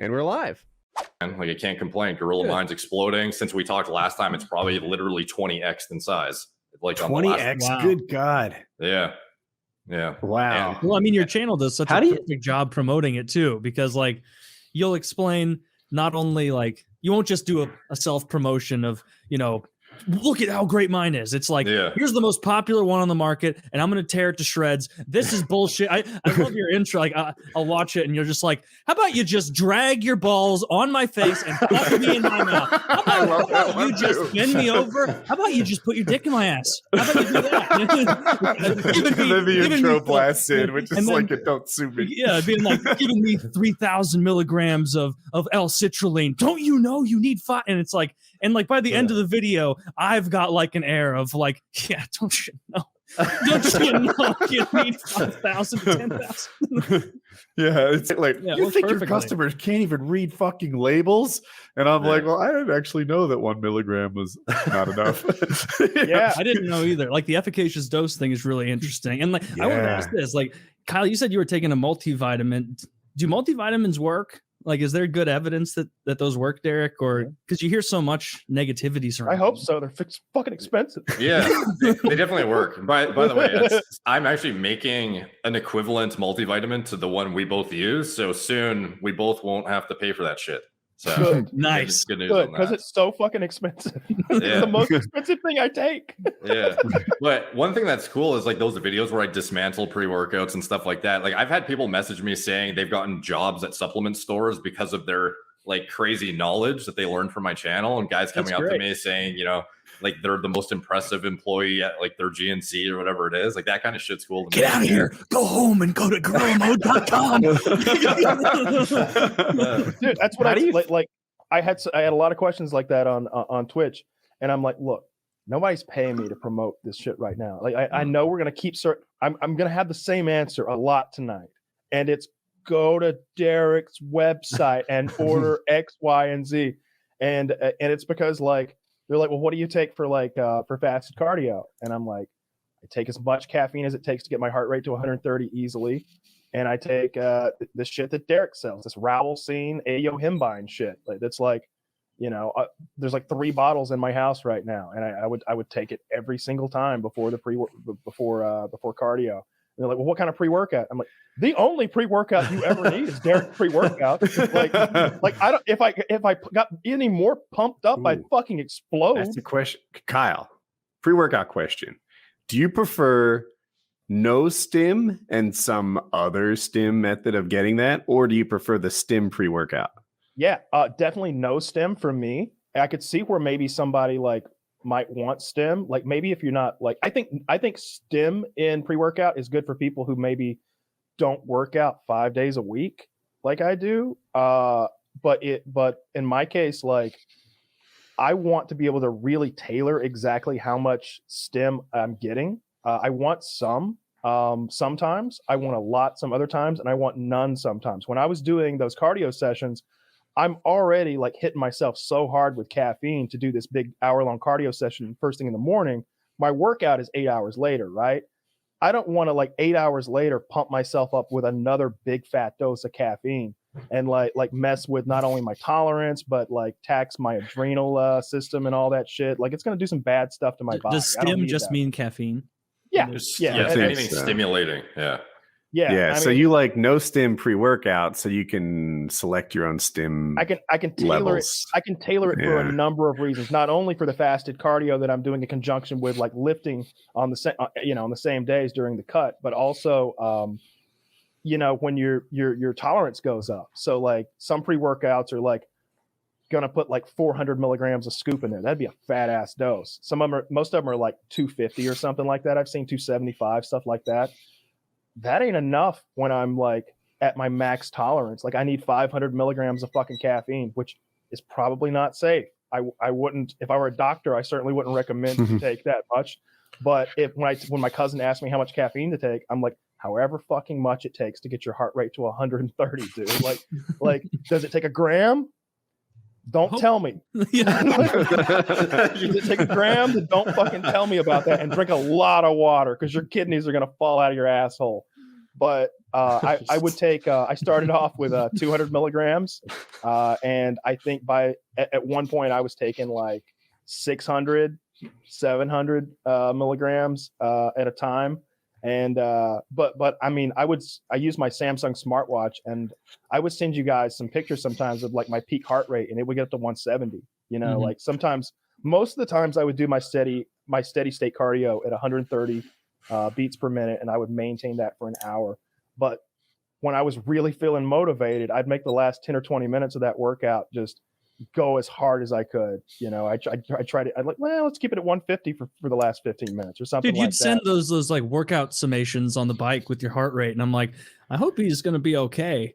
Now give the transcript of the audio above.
And we're live. Like, I can't complain. Gorilla Mind's exploding. Since we talked last time, it's probably literally 20x in size. Like 20x. Wow. Good God. Yeah. Wow. Well, I mean, your channel does such a perfect job promoting it too, because like you'll explain not only like you won't just do a self promotion of, you know, look at how great mine is. It's like, here's the most popular one on the market, and I'm going to tear it to shreds. This is bullshit. I love your intro. Like, I'll watch it, and you're just like, how about you just drag your balls on my face and fuck me in my mouth? How about you just bend me over? How about you just put your dick in my ass? How about you do that? Then the intro blasts in, which is like, it don't sue me. Yeah, being like, giving me 3,000 milligrams of L-citrulline. Don't you know you need 5? And it's like, and like by the end of the video, I've got like an air of like, yeah, don't you know? Don't you know you need 5,000 to 10,000? Yeah, it's like, you think your customers can't even read fucking labels? And I'm like, well, I didn't actually know that 1 milligram was not enough. Yeah, I didn't know either. Like the efficacious dose thing is really interesting. And like, I want to ask this, like, Kyle, you said you were taking a multivitamin. Do multivitamins work? Like, is there good evidence that those work, Derek? Or because you hear so much negativity surrounding I hope so. They're fucking expensive. Yeah, they definitely work. By the way, I'm actually making an equivalent multivitamin to the one we both use. So soon we both won't have to pay for that shit. So good. Nice. Good news Good, on because that. it's so fucking expensive. It's the most expensive thing I take. Yeah. But one thing that's cool is like those videos where I dismantle pre-workouts and stuff like that. Like, I've had people message me saying they've gotten jobs at supplement stores because of their like crazy knowledge that they learned from my channel, and guys coming up to me saying, you know, like they're the most impressive employee at like their GNC or whatever it is. Like, that kind of shit's cool to me. Get out of here. Go home and go to gorillamode.com. Dude, that's what I had a lot of questions like that on Twitch, and I'm like, look, nobody's paying me to promote this shit right now. Like, I know we're gonna keep I'm gonna have the same answer a lot tonight, and it's go to Derek's website and order X, Y, and Z, and it's because like they're like, well, what do you take for like for fasted cardio? And I'm like, I take as much caffeine as it takes to get my heart rate to 130 easily. And I take the shit that Derek sells, this Rowelcine, Ayohimbine shit. Like, that's like, you know, there's like 3 bottles in my house right now, and I would take it every single time before before cardio. And they're like, well, what kind of pre-workout? I'm like, the only pre-workout you ever need is Derek pre-workout. like I don't if I got any more pumped up, I'd fucking explode. That's the question, Kyle. Pre-workout question: do you prefer no stim and some other stim method of getting that, or do you prefer the stim pre-workout? Yeah, definitely no stim for me. I could see where maybe somebody like might want stim. Like, maybe if you're not like, I think stim in pre-workout is good for people who maybe don't work out 5 days a week like I do. But in my case, like, I want to be able to really tailor exactly how much stim I'm getting. I want some sometimes, I want a lot some other times, and I want none sometimes. When I was doing those cardio sessions, I'm already like hitting myself so hard with caffeine to do this big hour-long cardio session first thing in the morning. My workout is 8 hours later, right? I don't want to like 8 hours later pump myself up with another big fat dose of caffeine and like mess with not only my tolerance but like tax my adrenal system and all that shit. Like, it's going to do some bad stuff to my body. Does stim just mean caffeine? Yeah. Anything stimulating. Yeah. So you like no stim pre-workout, so you can select your own stim. I can tailor it. I can tailor it for a number of reasons. Not only for the fasted cardio that I'm doing in conjunction with like lifting on the on the same days during the cut, but also when your tolerance goes up. So like some pre-workouts are like gonna put like 400 milligrams of scoop in there. That'd be a fat ass dose. Most of them are like 250 or something like that. I've seen 275, stuff like that. That ain't enough when I'm like at my max tolerance. Like, I need 500 milligrams of fucking caffeine, which is probably not safe. I wouldn't, if I were a doctor, I certainly wouldn't recommend to take that much. But when my cousin asked me how much caffeine to take, I'm like, however fucking much it takes to get your heart rate to 130, dude. Like, does it take a gram? Don't tell me. Does it take a gram? Then don't fucking tell me about that, and drink a lot of water because your kidneys are gonna fall out of your asshole. But I would take. I started off with 200 milligrams, and I think at one point I was taking like 600, 700 milligrams at a time. And but I mean, I use my Samsung smartwatch, and I would send you guys some pictures sometimes of like my peak heart rate, and it would get up to 170. You know, like sometimes, most of the times I would do my steady state cardio at 130 beats per minute, and I would maintain that for an hour. But when I was really feeling motivated, I'd make the last 10 or 20 minutes of that workout just go as hard as I could. You know, I tried it. I'd like, well, let's keep it at 150 for the last 15 minutes or something. Dude, you'd send those like workout summations on the bike with your heart rate, and I'm like, I hope he's gonna be okay.